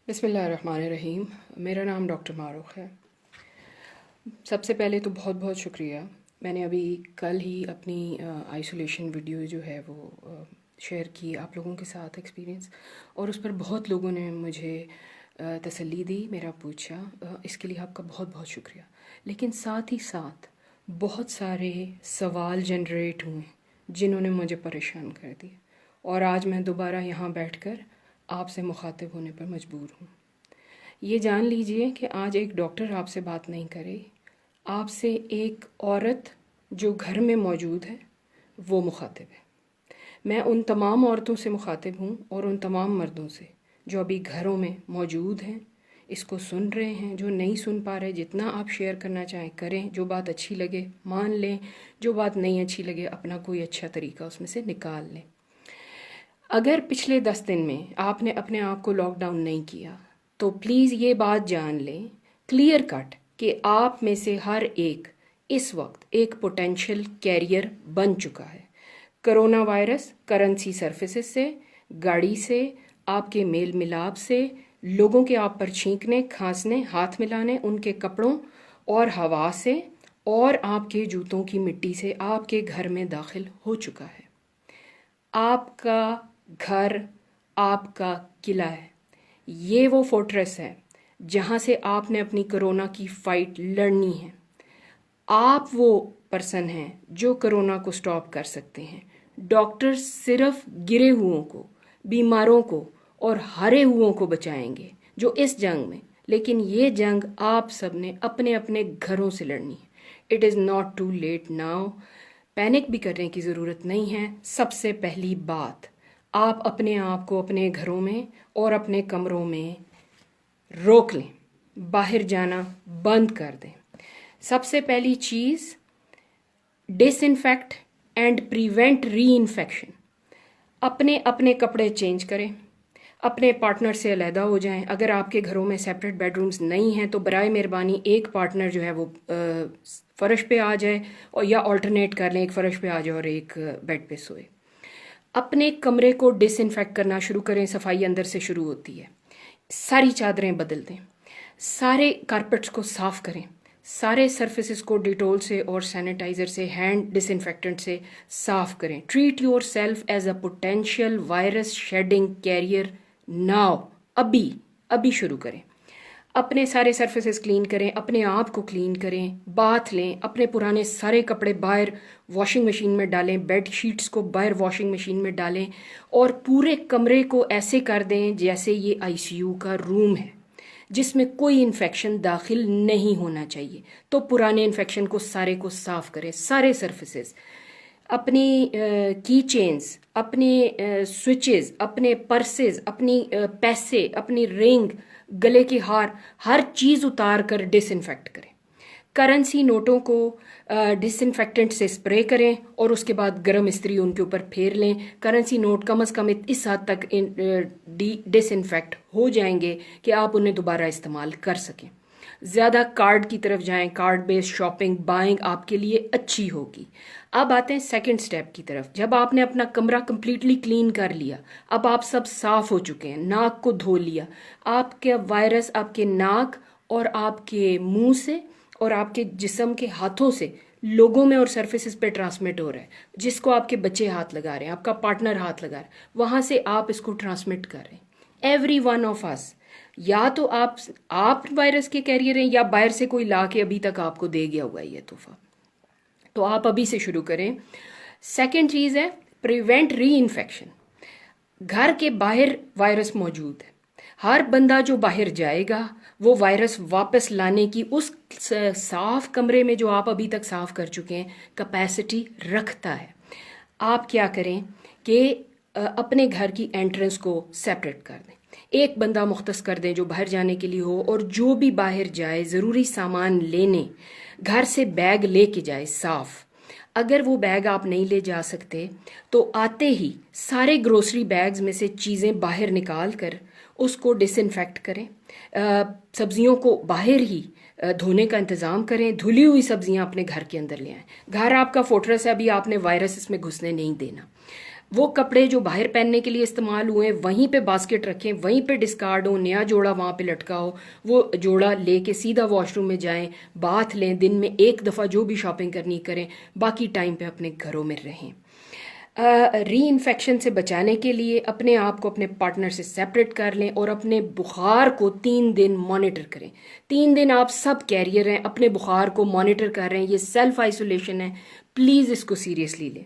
بسم اللہ الرحمن الرحیم. میرا نام ڈاکٹر معروف ہے. سب سے پہلے تو بہت بہت شکریہ. میں نے ابھی کل ہی اپنی آئسولیشن ویڈیو جو ہے وہ شیئر کی آپ لوگوں کے ساتھ ایکسپیرینس، اور اس پر بہت لوگوں نے مجھے تسلی دی، میرا پوچھا. اس کے لیے آپ کا بہت بہت شکریہ. لیکن ساتھ ہی ساتھ بہت سارے سوال جنریٹ ہوئے جنہوں نے مجھے پریشان کر دیا، اور آج میں دوبارہ یہاں بیٹھ کر آپ سے مخاطب ہونے پر مجبور ہوں. یہ جان لیجئے کہ آج ایک ڈاکٹر آپ سے بات نہیں کرے، آپ سے ایک عورت جو گھر میں موجود ہے وہ مخاطب ہے. میں ان تمام عورتوں سے مخاطب ہوں اور ان تمام مردوں سے جو ابھی گھروں میں موجود ہیں، اس کو سن رہے ہیں. جو نہیں سن پا رہے، جتنا آپ شیئر کرنا چاہیں کریں. جو بات اچھی لگے مان لیں، جو بات نہیں اچھی لگے اپنا کوئی اچھا طریقہ اس میں سے نکال لیں. اگر پچھلے 10 دن میں آپ نے اپنے آپ کو لاک ڈاؤن نہیں کیا تو پلیز یہ بات جان لیں کلیئر کٹ کہ آپ میں سے ہر ایک اس وقت ایک پوٹینشیل کیریئر بن چکا ہے. کرونا وائرس کرنسی سرفیسز سے، گاڑی سے، آپ کے میل ملاپ سے، لوگوں کے آپ پر چھینکنے، کھانسنے، ہاتھ ملانے، ان کے کپڑوں اور ہوا سے، اور آپ کے جوتوں کی مٹی سے آپ کے گھر میں داخل ہو چکا ہے. آپ کا گھر آپ کا قلعہ ہے. یہ وہ فورٹریس ہے جہاں سے آپ نے اپنی کرونا کی فائٹ لڑنی ہے. آپ وہ پرسن ہیں جو کرونا کو سٹاپ کر سکتے ہیں. ڈاکٹر صرف گرے ہوئوں کو، بیماروں کو اور ہارے ہوئوں کو بچائیں گے جو اس جنگ میں، لیکن یہ جنگ آپ سب نے اپنے اپنے گھروں سے لڑنی ہے. It is not too late now. Panic بھی کرنے کی ضرورت نہیں ہے. سب سے پہلی بات، آپ اپنے آپ کو اپنے گھروں میں اور اپنے کمروں میں روک لیں. باہر جانا بند کر دیں. سب سے پہلی چیز، disinfect and prevent reinfection. اپنے اپنے کپڑے چینج کریں، اپنے پارٹنر سے علیحدہ ہو جائیں. اگر آپ کے گھروں میں سیپریٹ بیڈ رومز نہیں ہیں تو برائے مہربانی ایک پارٹنر جو ہے وہ فرش پہ آ جائے، اور یا آلٹرنیٹ کر لیں، ایک فرش پہ آ جائے اور ایک بیڈ پہ سوئے. اپنے کمرے کو ڈس انفیکٹ کرنا شروع کریں. صفائی اندر سے شروع ہوتی ہے. ساری چادریں بدل دیں، سارے کارپیٹس کو صاف کریں، سارے سرفیسز کو ڈیٹول سے اور سینیٹائزر سے، ہینڈ ڈس انفیکٹنٹ سے صاف کریں. Treat yourself as a potential virus shedding carrier now. ابھی شروع کریں. اپنے سارے سرفیسز کلین کریں، اپنے آپ کو کلین کریں، باتھ لیں، اپنے پرانے سارے کپڑے باہر واشنگ مشین میں ڈالیں، بیڈ شیٹس کو باہر واشنگ مشین میں ڈالیں، اور پورے کمرے کو ایسے کر دیں جیسے یہ آئی سی یو کا روم ہے جس میں کوئی انفیکشن داخل نہیں ہونا چاہیے. تو پرانے انفیکشن کو سارے کو صاف کریں. سارے سرفیسز، اپنی کی چینز، اپنے سوئچز، اپنے پرسز، اپنی پیسے، اپنی رنگ، گلے کے ہار، ہر چیز اتار کر ڈس انفیکٹ کریں. کرنسی نوٹوں کو ڈس انفیکٹنٹ سے اسپرے کریں اور اس کے بعد گرم استری ان کے اوپر پھیر لیں. کرنسی نوٹ کم از کم اس حد تک ڈس انفیکٹ ہو جائیں گے کہ آپ انہیں دوبارہ استعمال کر سکیں. زیادہ کارڈ کی طرف جائیں. کارڈ بیس شاپنگ بائنگ آپ کے لیے اچھی ہوگی. اب آتے ہیں سیکنڈ سٹیپ کی طرف. جب آپ نے اپنا کمرہ کمپلیٹلی کلین کر لیا، اب آپ سب صاف ہو چکے ہیں، ناک کو دھو لیا، آپ کے وائرس آپ کے ناک اور آپ کے منہ سے اور آپ کے جسم کے ہاتھوں سے لوگوں میں اور سرفیسز پہ ٹرانسمٹ ہو رہا ہے. جس کو آپ کے بچے ہاتھ لگا رہے ہیں، آپ کا پارٹنر ہاتھ لگا رہا ہے، وہاں سے آپ اس کو ٹرانسمٹ کر رہے ہیں. ایوری ون آف اس. یا تو آپ وائرس کے کیریئر ہیں، یا باہر سے کوئی لا کے ابھی تک آپ کو دے گیا ہوا ہے یہ تحفہ. تو آپ ابھی سے شروع کریں. سیکنڈ چیز ہے پریونٹ ری انفیکشن. گھر کے باہر وائرس موجود ہے. ہر بندہ جو باہر جائے گا وہ وائرس واپس لانے کی اس صاف کمرے میں جو آپ ابھی تک صاف کر چکے ہیں کیپیسٹی رکھتا ہے. آپ کیا کریں کہ اپنے گھر کی انٹرنس کو سیپریٹ کر دیں. ایک بندہ مختص کر دیں جو باہر جانے کے لیے ہو، اور جو بھی باہر جائے ضروری سامان لینے گھر سے بیگ لے کے جائے صاف. اگر وہ بیگ آپ نہیں لے جا سکتے تو آتے ہی سارے گروسری بیگز میں سے چیزیں باہر نکال کر اس کو ڈس انفیکٹ کریں. سبزیوں کو باہر ہی دھونے کا انتظام کریں. دھلی ہوئی سبزیاں اپنے گھر کے اندر لے آئیں. گھر آپ کا فورٹریس ہے، ابھی آپ نے وائرس اس میں گھسنے نہیں دینا. وہ کپڑے جو باہر پہننے کے لیے استعمال ہوئے ہیں وہیں پہ باسکٹ رکھیں, وہیں پہ ڈسکارڈ ہو, نیا جوڑا وہاں پہ لٹکا ہو, وہ جوڑا لے کے سیدھا واش روم میں جائیں, باتھ لیں, دن میں ایک دفعہ جو بھی شاپنگ کرنی کریں, باقی ٹائم پہ اپنے گھروں میں رہیں. ری انفیکشن سے بچانے کے لیے اپنے آپ کو اپنے پارٹنر سے سیپریٹ کر لیں اور اپنے بخار کو 3 دن مانیٹر کریں. 3 دن آپ سب کیریئر ہیں, اپنے بخار کو مانیٹر کر رہے ہیں, یہ سیلف آئسولیشن ہے, پلیز اس کو سیریسلی لیں.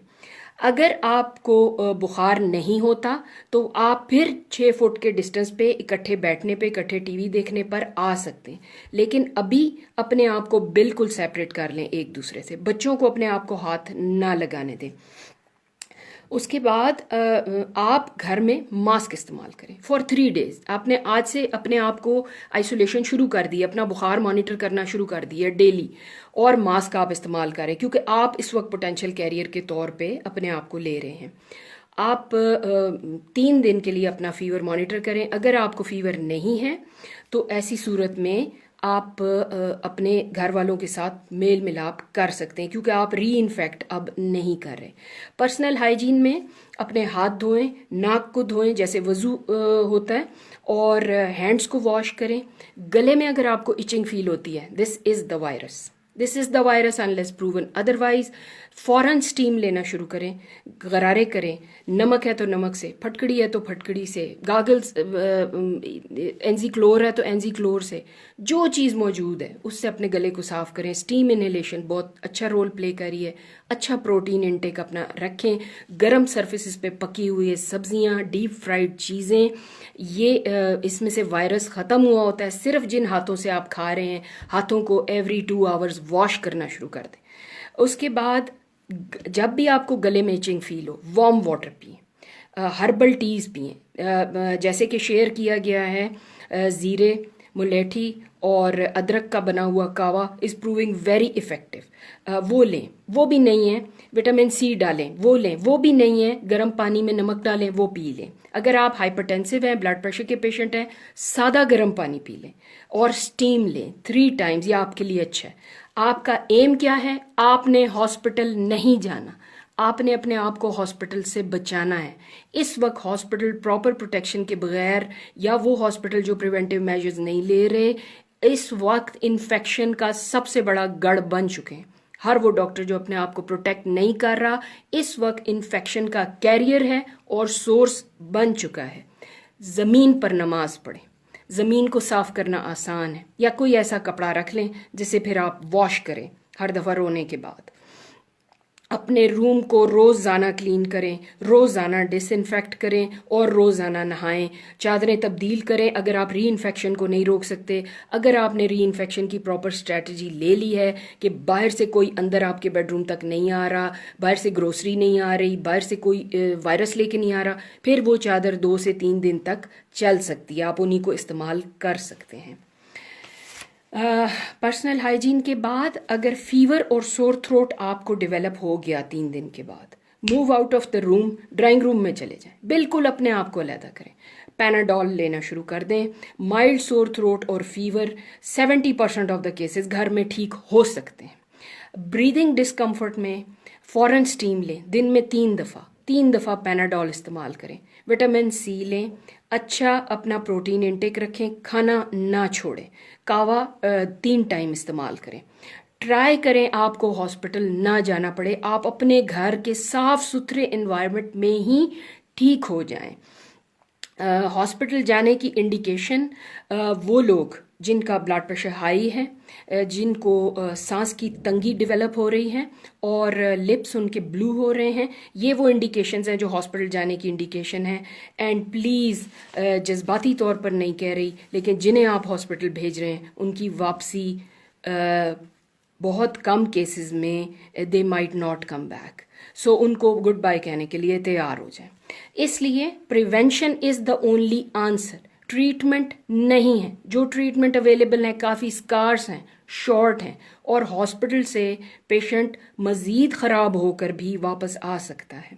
اگر آپ کو بخار نہیں ہوتا تو آپ پھر 6 فٹ کے ڈسٹنس پہ اکٹھے بیٹھنے پہ, اکٹھے ٹی وی دیکھنے پر آ سکتے ہیں, لیکن ابھی اپنے آپ کو بالکل سیپریٹ کر لیں ایک دوسرے سے. بچوں کو اپنے آپ کو ہاتھ نہ لگانے دیں. اس کے بعد آپ گھر میں ماسک استعمال کریں فار 3 days. آپ نے آج سے اپنے آپ کو آئسولیشن شروع کر دی, اپنا بخار مانیٹر کرنا شروع کر دی ہے ڈیلی, اور ماسک آپ استعمال کریں کیونکہ آپ اس وقت پوٹینشیل کیریئر کے طور پہ اپنے آپ کو لے رہے ہیں. آپ 3 دن کے لیے اپنا فیور مانیٹر کریں. اگر آپ کو فیور نہیں ہے تو ایسی صورت میں آپ اپنے گھر والوں کے ساتھ میل ملاپ کر سکتے ہیں کیونکہ آپ ری انفیکٹ اب نہیں کر رہے. پرسنل ہائیجین میں اپنے ہاتھ دھوئیں, ناک کو دھوئیں جیسے وضو ہوتا ہے, اور ہینڈس کو واش کریں. گلے میں اگر آپ کو ایچنگ فیل ہوتی ہے, this is the virus, this is the virus unless proven otherwise. فوراً اسٹیم لینا شروع کریں, غرارے کریں, نمک ہے تو نمک سے, پھٹکڑی ہے تو پھٹکڑی سے, گاگلز اینزی کلور ہے تو اینزی کلور سے, جو چیز موجود ہے اس سے اپنے گلے کو صاف کریں. اسٹیم انہیلیشن بہت اچھا رول پلے کری ہے. اچھا پروٹین انٹیک اپنا رکھیں. گرم سرفیسز پہ پکی ہوئی سبزیاں, ڈیپ فرائیڈ چیزیں, یہ اس میں سے وائرس ختم ہوا ہوتا ہے. صرف جن ہاتھوں سے آپ کھا رہے ہیں, ہاتھوں کو ایوری 2 hours واش کرنا شروع کر دیں. اس کے بعد جب بھی آپ کو گلے میں ایچنگ فیل ہو, وارم واٹر پئیں, ہربل ٹیز پئیں, جیسے کہ شیئر کیا گیا ہے. زیرے, ملیٹھی اور ادرک کا بنا ہوا کاوا از پروونگ ویری افیکٹو, وہ لیں. وہ بھی نہیں ہے وٹامن سی ڈالیں, وہ لیں. وہ بھی نہیں ہے گرم پانی میں نمک ڈالیں, وہ پی لیں. اگر آپ ہائپرٹینسو ہیں, بلڈ پریشر کے پیشنٹ ہیں, سادہ گرم پانی پی لیں اور اسٹیم لیں 3 times. یہ آپ کے لیے اچھا ہے. آپ کا ایم کیا ہے؟ آپ نے ہاسپٹل نہیں جانا, آپ نے اپنے آپ کو ہاسپٹل سے بچانا ہے. اس وقت ہاسپٹل پراپر پروٹیکشن کے بغیر, یا وہ ہاسپٹل جو پریونٹیو میجرز نہیں لے رہے, اس وقت انفیکشن کا سب سے بڑا گڑھ بن چکے ہیں. ہر وہ ڈاکٹر جو اپنے آپ کو پروٹیکٹ نہیں کر رہا, اس وقت انفیکشن کا کیریئر ہے اور سورس بن چکا ہے. زمین پر نماز پڑھیں. زمین کو صاف کرنا آسان ہے, یا کوئی ایسا کپڑا رکھ لیں جسے پھر آپ واش کریں ہر دفعہ رونے کے بعد. اپنے روم کو روزانہ کلین کریں, روزانہ ڈس انفیکٹ کریں اور روزانہ نہائیں. چادریں تبدیل کریں اگر آپ ری انفیکشن کو نہیں روک سکتے. اگر آپ نے ری انفیکشن کی پراپر اسٹریٹجی لے لی ہے کہ باہر سے کوئی اندر آپ کے بیڈ روم تک نہیں آ رہا, باہر سے گروسری نہیں آ رہی, باہر سے کوئی وائرس لے کے نہیں آ رہا, پھر وہ چادر 2 سے 3 دن تک چل سکتی ہے, آپ انہیں کو استعمال کر سکتے ہیں. پرسنل ہائیجین کے بعد اگر فیور اور سور تھروٹ آپ کو ڈیولپ ہو گیا 3 دن کے بعد, move out of the room, drawing room میں چلے جائیں, بالکل اپنے آپ کو علیحدہ کریں. پیناڈول لینا شروع کر دیں. مائلڈ سور تھروٹ اور فیور 70% آف دا کیسز گھر میں ٹھیک ہو سکتے ہیں. بریدنگ ڈسکمفرٹ میں فوراً اسٹیم لیں, دن میں 3 دفعہ پیناڈول استعمال کریں. وٹامن سی لیں. اچھا اپنا پروٹین انٹیک رکھیں, کھانا نہ چھوڑیں. کاوا 3 ٹائم استعمال کریں. ٹرائی کریں آپ کو ہاسپٹل نہ جانا پڑے, آپ اپنے گھر کے صاف ستھرے انوائرمنٹ میں ہی ٹھیک ہو جائیں. ہاسپٹل جانے کی انڈیکیشن وہ لوگ جن کا بلڈ پریشر ہائی ہے, جن کو سانس کی تنگی ڈیولپ ہو رہی ہے اور لپس ان کے بلو ہو رہے ہیں, یہ وہ انڈیکیشنز ہیں جو ہاسپٹل جانے کی انڈیکیشن ہے. اینڈ پلیز جذباتی طور پر نہیں کہہ رہی, لیکن جنہیں آپ ہاسپٹل بھیج رہے ہیں ان کی واپسی بہت کم کیسز میں they might not come back. So ان کو گڈ بائی کہنے کے لیے تیار ہو جائیں. اس لیے prevention is the only answer, treatment نہیں ہے. جو ٹریٹمنٹ اویلیبل ہیں کافی اسکارس ہیں, شارٹ ہیں, اور ہاسپٹل سے پیشنٹ مزید خراب ہو کر بھی واپس آ سکتا ہے.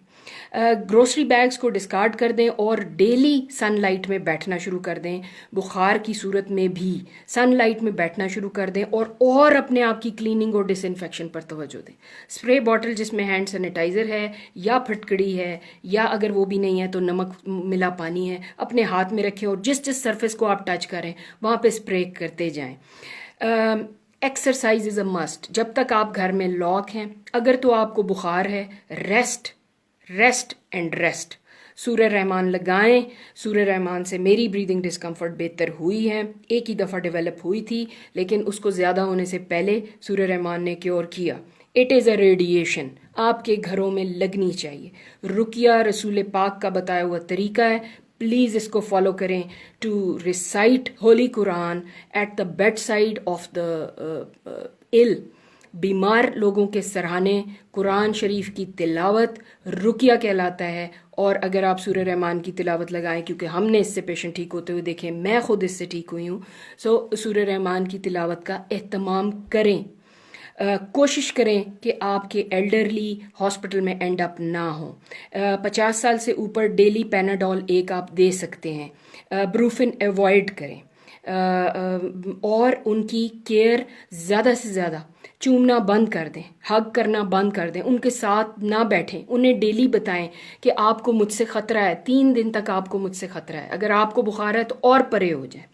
گروسری بیگز کو ڈسکارڈ کر دیں اور ڈیلی سن لائٹ میں بیٹھنا شروع کر دیں. بخار کی صورت میں بھی سن لائٹ میں بیٹھنا شروع کر دیں اور اپنے آپ کی کلیننگ اور ڈس انفیکشن پر توجہ دیں. اسپرے باٹل جس میں ہینڈ سینیٹائزر ہے یا پھٹکڑی ہے یا اگر وہ بھی نہیں ہے تو نمک ملا پانی ہے اپنے ہاتھ میں رکھیں اور جس سرفیس کو آپ ٹچ کریں وہاں پہ اسپرے کرتے جائیں. Exercise is a must. جب تک آپ گھر میں لاک ہیں اگر تو آپ کو بخار ہے ریسٹ اینڈ ریسٹ. سورہ رحمان لگائیں. سورہ رحمان سے میری بریدنگ ڈسکمفرٹ بہتر ہوئی ہے. ایک ہی دفعہ ڈیولپ ہوئی تھی لیکن اس کو زیادہ ہونے سے پہلے سورہ رحمان نے کیور کیا. It is a radiation. آپ کے گھروں میں لگنی چاہیے. رقیہ رسول پاک کا بتایا ہوا طریقہ ہے. پلیز اس کو فالو کریں. To recite holy Quran at the bedside of the ill. بیمار لوگوں کے سرہانے قرآن شریف کی تلاوت رقیہ کہلاتا ہے. اور اگر آپ سورہ رحمان کی تلاوت لگائیں کیونکہ ہم نے اس سے پیشنٹ ٹھیک ہوتے ہوئے دیکھیں, میں خود اس سے ٹھیک ہوئی ہوں, سورہ رحمان کی تلاوت کا اہتمام کریں. کوشش کریں کہ آپ کے ایلڈرلی ہاسپٹل میں اینڈ اپ نہ ہوں. 50 سال سے اوپر ڈیلی پیناڈول ایک آپ دے سکتے ہیں. بروفن ایوائڈ کریں اور ان کی کیئر زیادہ سے زیادہ. چومنا بند کر دیں, ہگ کرنا بند کر دیں, ان کے ساتھ نہ بیٹھیں. انہیں ڈیلی بتائیں کہ آپ کو مجھ سے خطرہ ہے, 3 دن تک آپ کو مجھ سے خطرہ ہے, اگر آپ کو بخار ہے تو اور پرے ہو جائیں.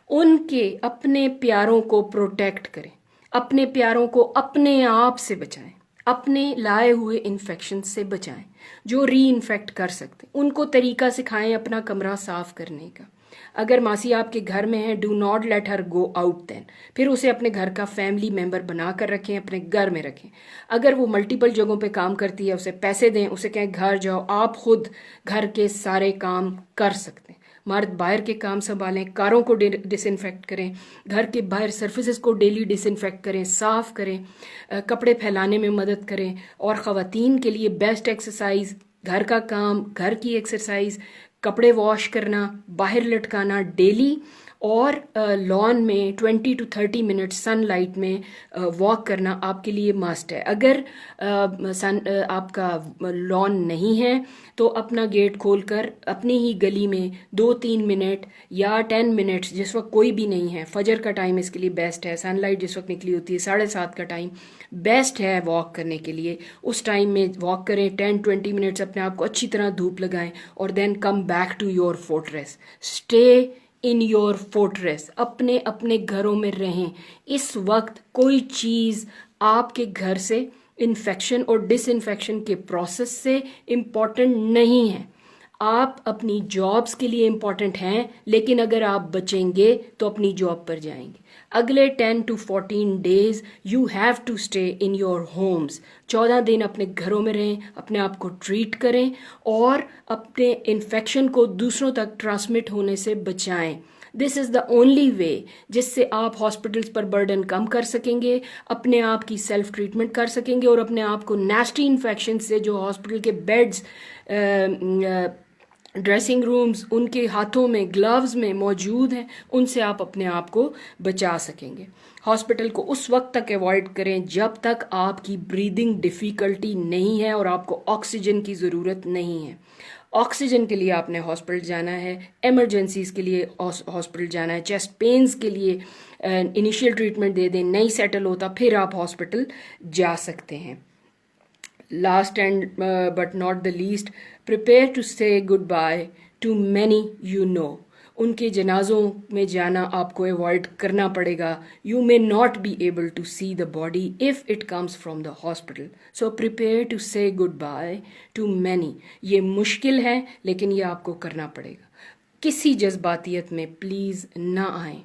ان کے اپنے پیاروں کو پروٹیکٹ کریں. اپنے پیاروں کو اپنے آپ سے بچائیں. اپنے لائے ہوئے انفیکشن سے بچائیں جو ری انفیکٹ کر سکتے. ان کو طریقہ سکھائیں اپنا کمرہ صاف کرنے کا. اگر ماسی آپ کے گھر میں ہے do not let her go out then. پھر اسے اپنے گھر کا فیملی ممبر بنا کر رکھیں, اپنے گھر میں رکھیں. اگر وہ ملٹیپل جگہوں پہ کام کرتی ہے اسے پیسے دیں, اسے کہیں گھر جاؤ, آپ خود گھر کے سارے کام کر سکتے ہیں. مرد باہر کے کام سنبھالیں, کاروں کو ڈس انفیکٹ کریں, گھر کے باہر سرفیسز کو ڈیلی ڈس انفیکٹ کریں, صاف کریں, کپڑے پھیلانے میں مدد کریں. اور خواتین کے لیے بیسٹ ایکسرسائز گھر کا کام, گھر کی ایکسرسائز, کپڑے واش کرنا, باہر لٹکانا ڈیلی, اور لان میں 20 to 30 منٹ سن لائٹ میں واک کرنا آپ کے لیے مسٹ ہے. اگر آپ کا لان نہیں ہے تو اپنا گیٹ کھول کر اپنی ہی گلی میں 2-3 منٹ یا 10 منٹس جس وقت کوئی بھی نہیں ہے, فجر کا ٹائم اس کے لیے بیسٹ ہے, سن لائٹ جس وقت نکلی ہوتی ہے 7:30 کا ٹائم بیسٹ ہے واک کرنے کے لیے. اس ٹائم میں واک کریں, 10-20 منٹس اپنے آپ کو اچھی طرح دھوپ لگائیں اور then come back to your fortress. Stay in your fortress. اپنے اپنے گھروں میں رہیں. اس وقت کوئی چیز آپ کے گھر سے انفیکشن اور ڈس انفیکشن کے پروسیس سے امپورٹنٹ نہیں ہے. آپ اپنی جابس کے لیے امپورٹنٹ ہیں لیکن اگر آپ بچیں گے تو اپنی جاب پر جائیں گے. اگلے 10 to 14 days you have to stay in your homes. 14 دن اپنے گھروں میں رہیں, اپنے آپ کو ٹریٹ کریں اور اپنے انفیکشن کو دوسروں تک ٹرانسمٹ ہونے سے بچائیں. دس از دا اونلی وے جس سے آپ ہاسپٹلس پر برڈن کم کر سکیں گے, اپنے آپ کی سیلف ٹریٹمنٹ کر سکیں گے اور اپنے آپ کو نیسٹی انفیکشن سے جو ہاسپٹل کے بیڈز, ڈریسنگ رومز, ان کے ہاتھوں میں گلوز میں موجود ہیں, ان سے آپ اپنے آپ کو بچا سکیں گے. ہاسپٹل کو اس وقت تک ایوائڈ کریں جب تک آپ کی بریدنگ ڈیفیکلٹی نہیں ہے اور آپ کو آکسیجن کی ضرورت نہیں ہے. آکسیجن کے لیے آپ نے ہاسپٹل جانا ہے, ایمرجنسیز کے لیے ہاسپٹل جانا ہے, چیسٹ پینز کے لیے انیشیل ٹریٹمنٹ دے دیں, نہیں سیٹل ہوتا پھر آپ ہاسپٹل جا سکتے ہیں. Last and but not the least, prepare to say good bye to many you know. ان کے جنازوں میں جانا آپ کو ایوائڈ کرنا پڑے گا. You may not be able to see the body if it comes from the hospital. So prepare to say good bye to many. یہ مشکل ہے لیکن یہ آپ کو کرنا پڑے گا. کسی جذباتیت میں پلیز نہ آئیں.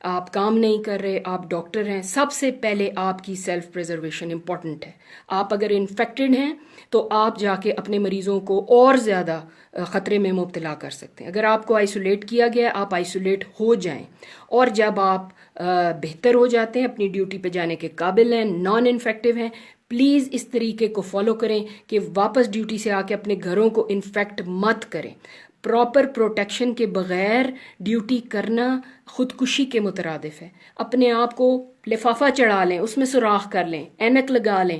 آپ کام نہیں کر رہے, آپ ڈاکٹر ہیں, سب سے پہلے آپ کی سیلف پریزرویشن امپورٹنٹ ہے. آپ اگر انفیکٹڈ ہیں تو آپ جا کے اپنے مریضوں کو اور زیادہ خطرے میں مبتلا کر سکتے ہیں. اگر آپ کو آئسولیٹ کیا گیا آپ آئسولیٹ ہو جائیں, اور جب آپ بہتر ہو جاتے ہیں, اپنی ڈیوٹی پہ جانے کے قابل ہیں, نان انفیکٹو ہیں, پلیز اس طریقے کو فالو کریں کہ واپس ڈیوٹی سے آ کے اپنے گھروں کو انفیکٹ مت کریں. پراپر پروٹیکشن کے بغیر ڈیوٹی کرنا خودکشی کے مترادف ہے. اپنے آپ کو لفافہ چڑھا لیں, اس میں سوراخ کر لیں, اینک لگا لیں,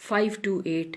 528।